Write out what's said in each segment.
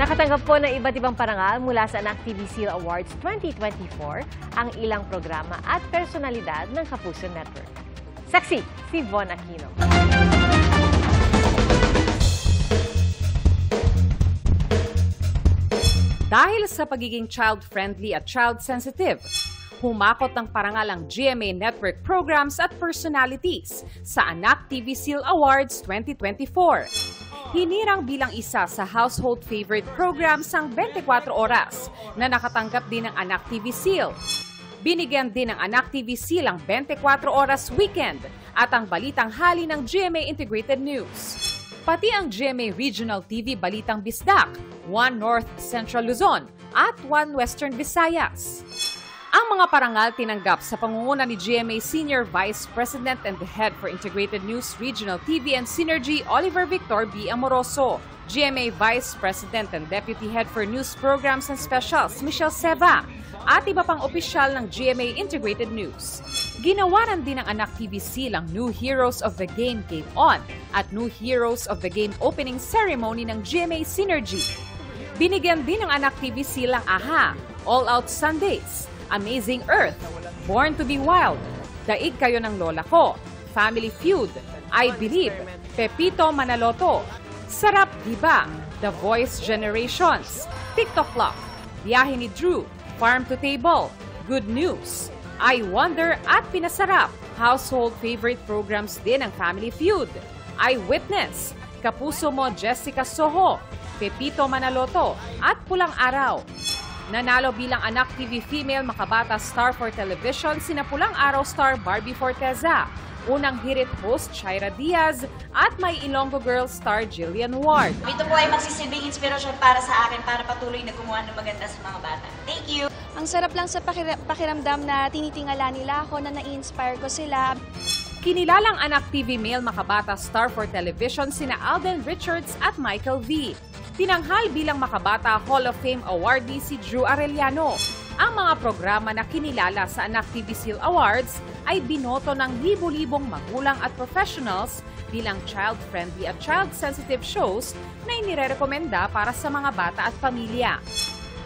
Nakatanggap po ng iba't ibang parangal mula sa Anak TV Seal Awards 2024 ang ilang programa at personalidad ng Kapuso Network. Saksi, si Von Aquino. Dahil sa pagiging child-friendly at child-sensitive, humakot ng parangal ang GMA Network programs at personalities sa Anak TV Seal Awards 2024. Hinirang bilang isa sa household favorite programs ang 24 oras na nakatanggap din ng Anak TV Seal. Binigyan din ng Anak TV Seal ang 24 oras weekend at ang balitang hali ng GMA Integrated News. Pati ang GMA Regional TV Balitang Bisdak, One North Central Luzon at One Western Visayas. Ang mga parangal tinanggap sa pangunguna ni GMA Senior Vice President and the Head for Integrated News Regional TV and Synergy, Oliver Victor B. Amoroso, GMA Vice President and Deputy Head for News Programs and Specials, Michelle Seva, at iba pang opisyal ng GMA Integrated News. Ginawaran din ng Anak TV Seal ang New Heroes of the Game Game On at New Heroes of the Game Opening Ceremony ng GMA Synergy. Binigyan din ng Anak TV Seal ang AHA, All Out Sundays, Amazing Earth, Born to be Wild, Daig Kayo ng Lola Ko, Family Feud, I Believe, Pepito Manaloto, Sarap Diba, The Voice Generations, TikTok Love, Biyahe ni Drew, Farm to Table, Good News, I Wonder at Pinasarap. Household favorite programs din ang Family Feud, Eyewitness, Kapuso Mo Jessica Soho, Pepito Manaloto at Pulang Araw. Nanalo bilang Anak TV Female Makabata Star for Television sina Pulang Araw star Barbie Forteza, Unang Hirit host Shaira Diaz at may Ilonggo Girl star Jillian Ward. Ito po ay magsisilbing inspirasyon para sa akin para patuloy na gumawa ng maganda sa mga bata. Thank you! Ang sarap lang sa pakiramdam na tinitingala nila ako, na na-inspire ko sila. Kinilalang Anak TV Male Makabata Star for Television sina Alden Richards at Michael V. Tinanghal bilang Makabata Hall of Fame awardee si Drew Arellano. Ang mga programa na kinilala sa Anak TV Seal Awards ay binoto ng libo-libong magulang at professionals bilang child-friendly at child-sensitive shows na inirekomenda para sa mga bata at pamilya.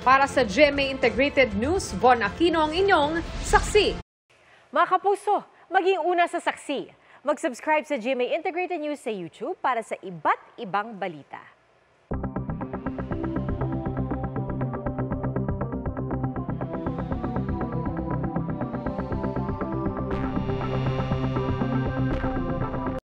Para sa GMA Integrated News, Von Aquino ang inyong saksi. Mga kapuso, maging una sa saksi. Mag-subscribe sa GMA Integrated News sa YouTube para sa iba't ibang balita.